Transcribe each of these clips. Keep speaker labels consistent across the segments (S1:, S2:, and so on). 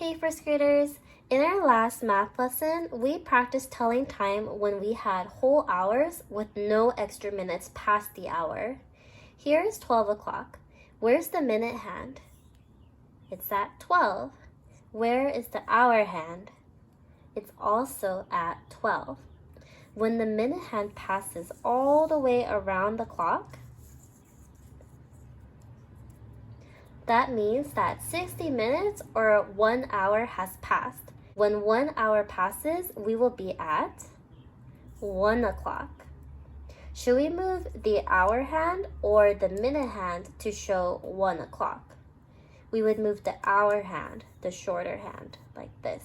S1: Hey first graders! In our last math lesson, we practiced telling time when we had whole hours with no extra minutes past the hour. Here is 12 o'clock. Where's the minute hand? It's at 12. Where is the hour hand? It's also at 12. When the minute hand passes all the way around the clock, that means that 60 minutes or 1 hour has passed. When 1 hour passes, we will be at 1 o'clock. Should we move the hour hand or the minute hand to show 1 o'clock? We would move the hour hand, the shorter hand, like this.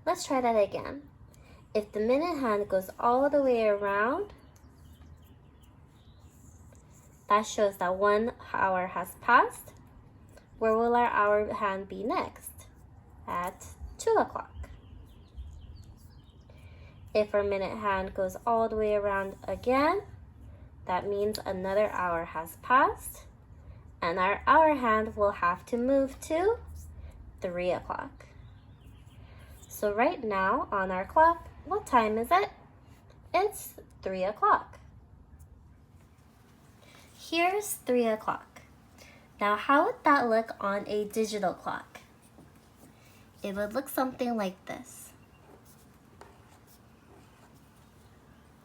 S1: Let's try that again. If the minute hand goes all the way around, that shows that 1 hour has passed. Where will our hour hand be next? At 2 o'clock. If our minute hand goes all the way around again, that means another hour has passed, and our hour hand will have to move to 3 o'clock. So right now on our clock, what time is it? It's 3 o'clock. Here's 3 o'clock. Now how would that look on a digital clock? It would look something like this.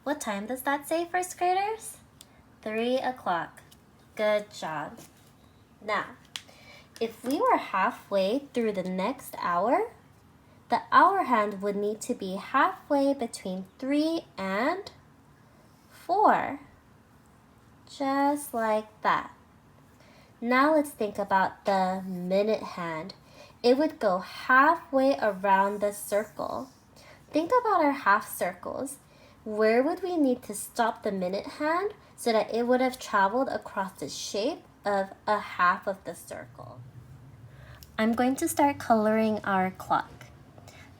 S1: What time does that say, first graders? 3 o'clock. Good job. Now, if we were halfway through the next hour, the hour hand would need to be halfway between 3 and 4. Just like that. Now let's think about the minute hand. It would go halfway around the circle. Think about our half circles. Where would we need to stop the minute hand so that it would have traveled across the shape of a half of the circle? I'm going to start coloring our clock.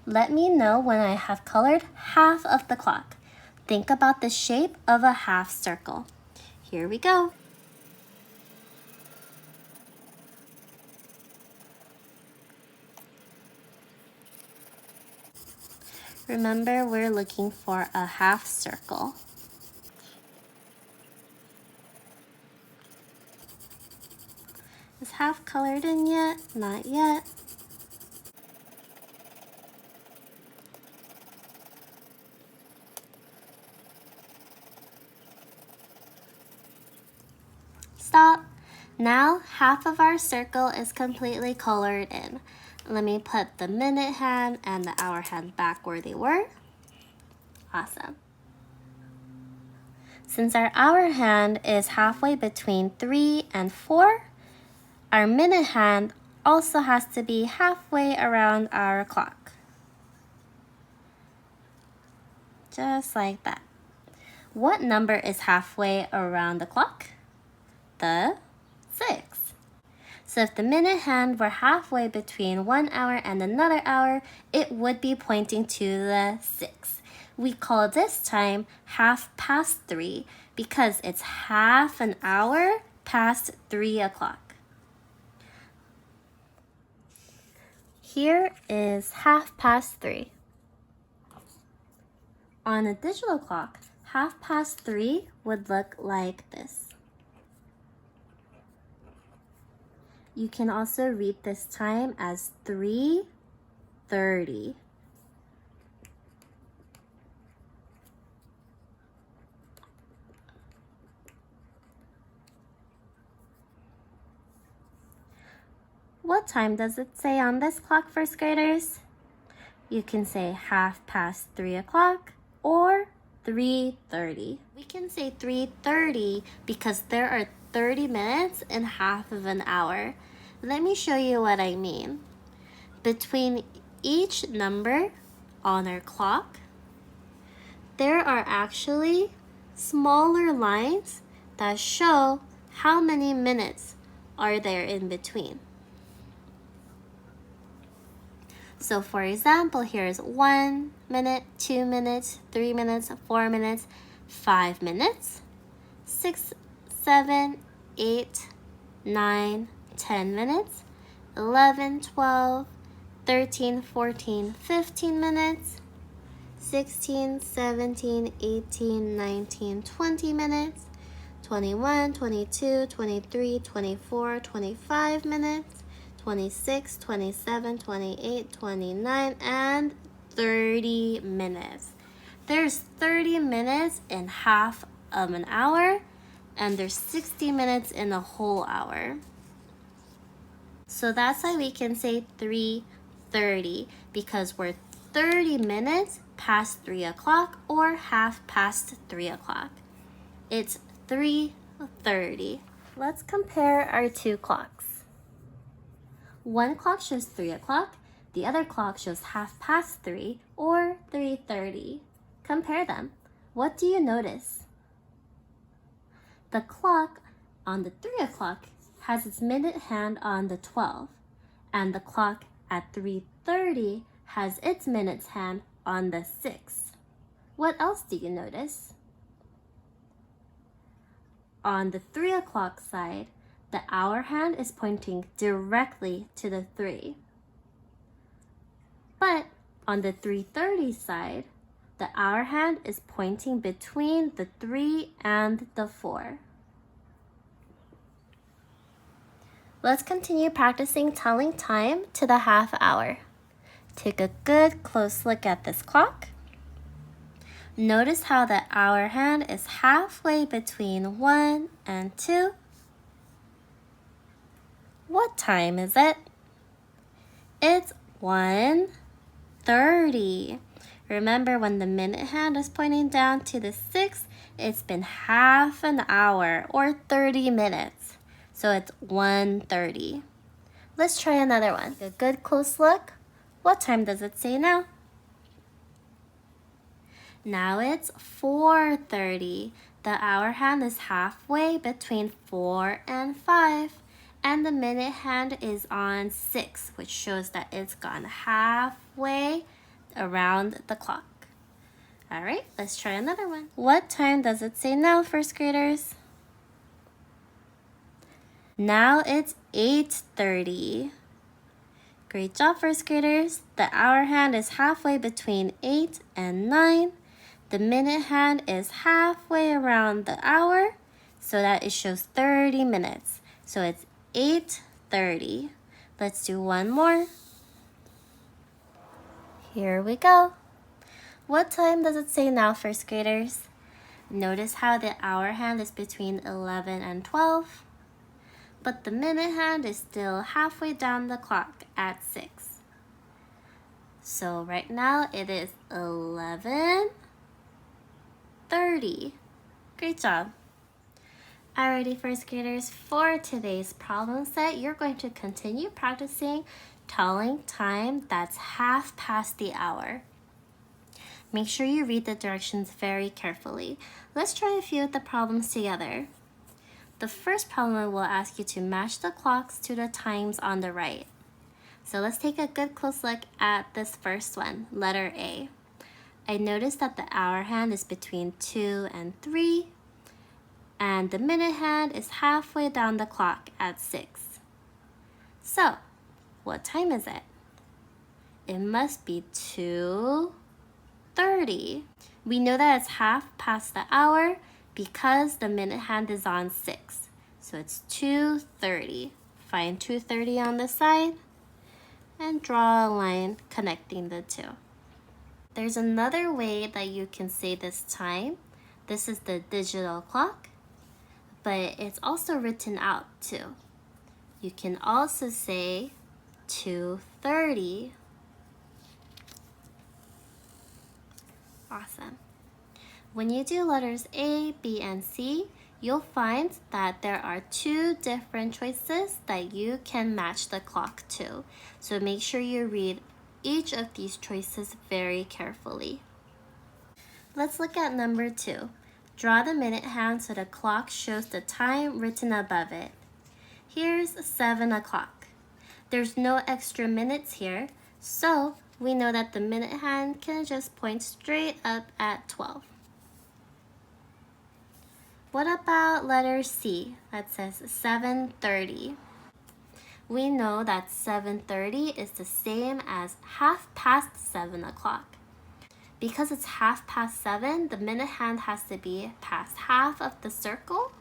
S1: Let me know when I have colored half of the clock. Think about the shape of a half circle. Here we go. Remember, we're looking for a half circle. Is half colored in yet? Not yet. Stop. Now half of our circle is completely colored in. Let me put the minute hand and the hour hand back where they were. Awesome. Since our hour hand is halfway between 3 and 4, our minute hand also has to be halfway around our clock. Just like that. What number is halfway around the clock? The 6. So if the minute hand were halfway between 1 hour and another hour, it would be pointing to the 6. We call this time 3:30 because it's half an hour past 3 o'clock. Here is 3:30. On a digital clock, 3:30 would look like this. You can also read this time as 3:30. What time does it say on this clock, first graders? You can say 3:30 o'clock or 3:30. We can say 3:30 because there are 30 minutes in half of an hour. Let me show you what I mean. Between each number on our clock, there are actually smaller lines that show how many minutes are there in between. So for example, here's 1 minute, 2 minutes, 3 minutes, 4 minutes, 5 minutes, 6, 7, 8, 9, 10 minutes, 11, 12, 13, 14, 15 minutes, 16, 17, 18, 19, 20 minutes, 21, 22, 23, 24, 25 minutes, 26, 27, 28, 29, and 30 minutes. There's 30 minutes in half of an hour, and there's 60 minutes in a whole hour. So that's why we can say 3:30, because we're 30 minutes past 3 o'clock or half past 3 o'clock. It's 3:30. Let's compare our two clocks. One clock shows 3 o'clock, the other clock shows half past 3 or 3:30. Compare them. What do you notice? The clock on the 3 o'clock has its minute hand on the 12, and the clock at 3:30 has its minutes hand on the 6. What else do you notice? On the 3 o'clock side, the hour hand is pointing directly to the 3. But on the 3:30 side, the hour hand is pointing between the 3 and the 4. Let's continue practicing telling time to the half hour. Take a good close look at this clock. Notice how the hour hand is halfway between 1 and 2. What time is it? It's 1:30. Remember, when the minute hand is pointing down to the 6, it's been half an hour or 30 minutes. So it's 1:30. Let's try another one. A good close look. What time does it say now? Now it's 4:30. The hour hand is halfway between 4 and 5. And the minute hand is on 6, which shows that it's gone halfway around the clock. All right, let's try another one. What time does it say now, first graders? Now it's 8:30. Great job, first graders. The hour hand is halfway between 8 and 9. The minute hand is halfway around the hour, so that it shows 30 minutes. So it's 8:30. Let's do one more. Here we go. What time does it say now, first graders? Notice how the hour hand is between 11 and 12, but the minute hand is still halfway down the clock at 6. So right now it is 11:30. Great job. Alrighty, first graders, for today's problem set, you're going to continue practicing telling time that's half past the hour. Make sure you read the directions very carefully. Let's try a few of the problems together. The first problem will ask you to match the clocks to the times on the right. So let's take a good close look at this first one, letter A. I noticed that the hour hand is between 2 and 3, and the minute hand is halfway down the clock at 6. So, what time is it? It must be 2:30. We know that it's half past the hour because the minute hand is on 6. So it's 2:30. Find 2:30 on the side and draw a line connecting the two. There's another way that you can say this time. This is the digital clock, but it's also written out too. You can also say 2:30. Awesome. When you do letters A, B, and C, you'll find that there are 2 different choices that you can match the clock to. So make sure you read each of these choices very carefully. Let's look at number 2. Draw the minute hand so the clock shows the time written above it. Here's 7 o'clock. There's no extra minutes here, so we know that the minute hand can just point straight up at 12. What about letter C that says 7:30? we know that 7:30 is the same as 7:30 o'clock. Because it's 7:30, the minute hand has to be past half of the circle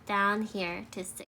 S1: down here to 6.